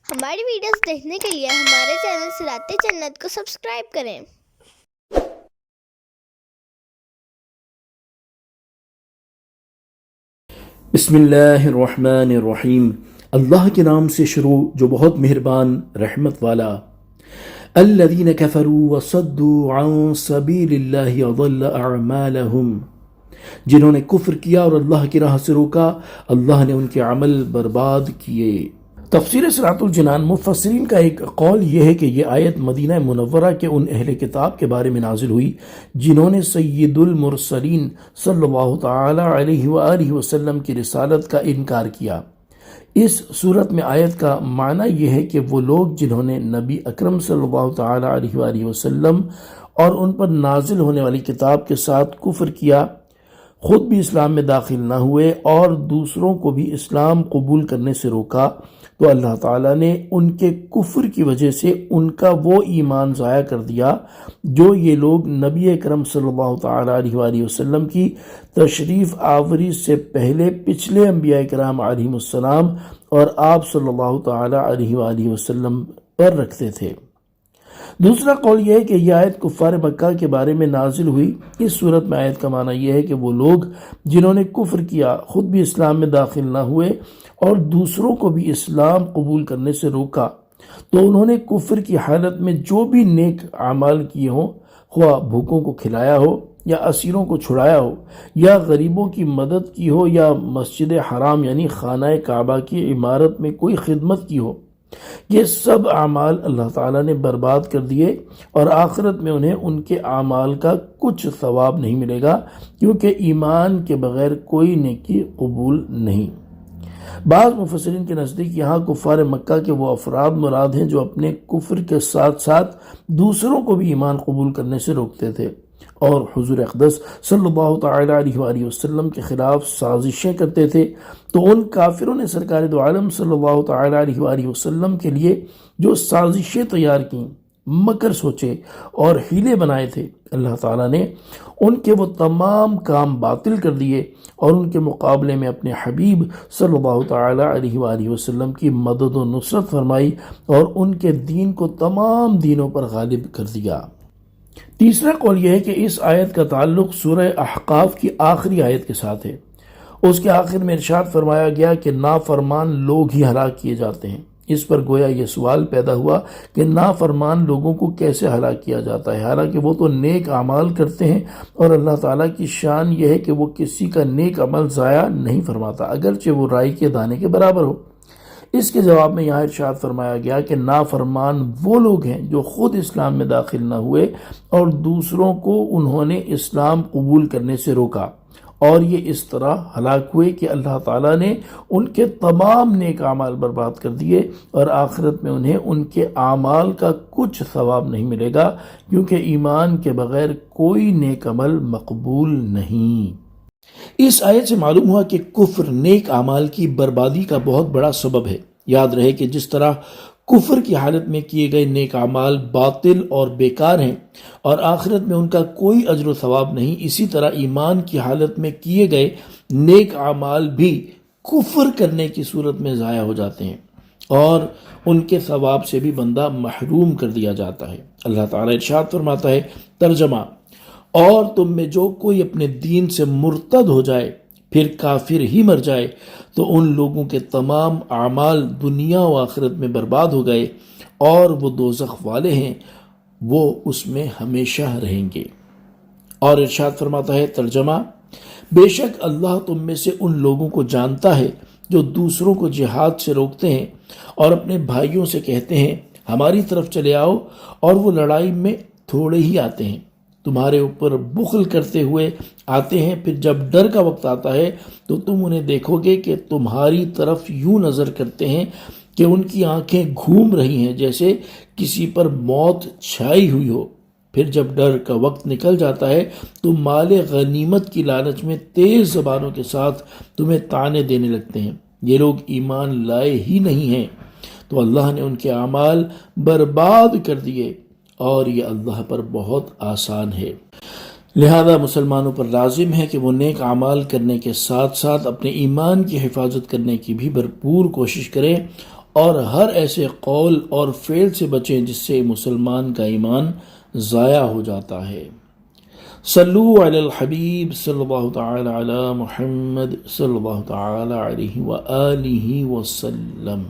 ہماری ویڈیوز دیکھنے کے لیے ہمارے چینل صراط جنت کو سبسکرائب کریں۔ بسم اللہ الرحمن الرحیم، اللہ کے نام سے شروع جو بہت مہربان رحمت والا۔ الذین کفروا وصدوا عن سبیل اللہ اضل اعمالہم، جنہوں نے کفر کیا اور اللہ کی راہ سے روکا، اللہ نے ان کے عمل برباد کیے۔ تفسیر صراط الجنان، مفسرین کا ایک قول یہ ہے کہ یہ آیت مدینہ منورہ کے ان اہل کتاب کے بارے میں نازل ہوئی جنہوں نے سید المرسلین صلی اللہ تعالی علیہ وآلہ وسلم کی رسالت کا انکار کیا۔ اس صورت میں آیت کا معنی یہ ہے کہ وہ لوگ جنہوں نے نبی اکرم صلی اللہ تعالی علیہ وآلہ وسلم اور ان پر نازل ہونے والی کتاب کے ساتھ کفر کیا، خود بھی اسلام میں داخل نہ ہوئے اور دوسروں کو بھی اسلام قبول کرنے سے روکا، تو اللہ تعالیٰ نے ان کے کفر کی وجہ سے ان کا وہ ایمان ضائع کر دیا جو یہ لوگ نبی اکرم صلی اللہ تعالیٰ علیہ وآلہ وسلم کی تشریف آوری سے پہلے پچھلے انبیاء کرام علیہم السلام اور آپ صلی اللہ تعالیٰ علیہ وآلہ وسلم پر رکھتے تھے۔ دوسرا قول یہ ہے کہ یہ آیت کفار مکہ کے بارے میں نازل ہوئی۔ اس صورت میں آیت کا معنی یہ ہے کہ وہ لوگ جنہوں نے کفر کیا، خود بھی اسلام میں داخل نہ ہوئے اور دوسروں کو بھی اسلام قبول کرنے سے روکا، تو انہوں نے کفر کی حالت میں جو بھی نیک اعمال کیے ہوں، خواہ بھوکوں کو کھلایا ہو یا اسیروں کو چھڑایا ہو یا غریبوں کی مدد کی ہو یا مسجد حرام یعنی خانہ کعبہ کی عمارت میں کوئی خدمت کی ہو، یہ سب اعمال اللہ تعالیٰ نے برباد کر دیے اور آخرت میں انہیں ان کے اعمال کا کچھ ثواب نہیں ملے گا، کیونکہ ایمان کے بغیر کوئی نیکی قبول نہیں۔ بعض مفسرین کے نزدیک یہاں کفار مکہ کے وہ افراد مراد ہیں جو اپنے کفر کے ساتھ ساتھ دوسروں کو بھی ایمان قبول کرنے سے روکتے تھے اور حضور اقدس صلی اللہ تعالی علیہ وآلہ وسلم کے خلاف سازشیں کرتے تھے، تو ان کافروں نے سرکار دو عالم صلی اللہ تعالی علیہ وآلہ وسلم کے لیے جو سازشیں تیار کیں، مکر سوچے اور حیلے بنائے تھے، اللہ تعالیٰ نے ان کے وہ تمام کام باطل کر دیے اور ان کے مقابلے میں اپنے حبیب صلی اللہ تعالی علیہ وآلہ وسلم کی مدد و نصرت فرمائی اور ان کے دین کو تمام دینوں پر غالب کر دیا۔ تیسرا قول یہ ہے کہ اس آیت کا تعلق سورہ احقاف کی آخری آیت کے ساتھ ہے۔ اس کے آخر میں ارشاد فرمایا گیا کہ نافرمان لوگ ہی ہلاک کیے جاتے ہیں۔ اس پر گویا یہ سوال پیدا ہوا کہ نافرمان لوگوں کو کیسے ہلاک کیا جاتا ہے، حالانکہ وہ تو نیک اعمال کرتے ہیں اور اللہ تعالیٰ کی شان یہ ہے کہ وہ کسی کا نیک عمل ضائع نہیں فرماتا، اگرچہ وہ رائی کے دانے کے برابر ہو۔ اس کے جواب میں یہاں ارشاد فرمایا گیا کہ نافرمان وہ لوگ ہیں جو خود اسلام میں داخل نہ ہوئے اور دوسروں کو انہوں نے اسلام قبول کرنے سے روکا، اور یہ اس طرح ہلاک ہوئے کہ اللہ تعالیٰ نے ان کے تمام نیک اعمال برباد کر دیے اور آخرت میں انہیں ان کے اعمال کا کچھ ثواب نہیں ملے گا، کیونکہ ایمان کے بغیر کوئی نیک عمل مقبول نہیں۔ اس آیت سے معلوم ہوا کہ کفر نیک اعمال کی بربادی کا بہت بڑا سبب ہے۔ یاد رہے کہ جس طرح کفر کی حالت میں کیے گئے نیک اعمال باطل اور بیکار ہیں اور آخرت میں ان کا کوئی اجر و ثواب نہیں، اسی طرح ایمان کی حالت میں کیے گئے نیک اعمال بھی کفر کرنے کی صورت میں ضائع ہو جاتے ہیں اور ان کے ثواب سے بھی بندہ محروم کر دیا جاتا ہے۔ اللہ تعالیٰ ارشاد فرماتا ہے، ترجمہ: اور تم میں جو کوئی اپنے دین سے مرتد ہو جائے پھر کافر ہی مر جائے تو ان لوگوں کے تمام اعمال دنیا و آخرت میں برباد ہو گئے اور وہ دوزخ والے ہیں، وہ اس میں ہمیشہ رہیں گے۔ اور ارشاد فرماتا ہے، ترجمہ: بے شک اللہ تم میں سے ان لوگوں کو جانتا ہے جو دوسروں کو جہاد سے روکتے ہیں اور اپنے بھائیوں سے کہتے ہیں ہماری طرف چلے آؤ، اور وہ لڑائی میں تھوڑے ہی آتے ہیں، تمہارے اوپر بخل کرتے ہوئے آتے ہیں، پھر جب ڈر کا وقت آتا ہے تو تم انہیں دیکھو گے کہ تمہاری طرف یوں نظر کرتے ہیں کہ ان کی آنکھیں گھوم رہی ہیں جیسے کسی پر موت چھائی ہوئی ہو، پھر جب ڈر کا وقت نکل جاتا ہے تو مال غنیمت کی لالچ میں تیز زبانوں کے ساتھ تمہیں طعنے دینے لگتے ہیں، یہ لوگ ایمان لائے ہی نہیں ہیں، تو اللہ نے ان کے اعمال برباد کر دیے اور یہ اللہ پر بہت آسان ہے۔ لہذا مسلمانوں پر لازم ہے کہ وہ نیک اعمال کرنے کے ساتھ ساتھ اپنے ایمان کی حفاظت کرنے کی بھی بھرپور کوشش کریں اور ہر ایسے قول اور فعل سے بچیں جس سے مسلمان کا ایمان ضائع ہو جاتا ہے۔ صلو علی الحبیب صلی اللہ تعالی علی محمد صلی اللہ تعالی علیہ وآلہ وسلم۔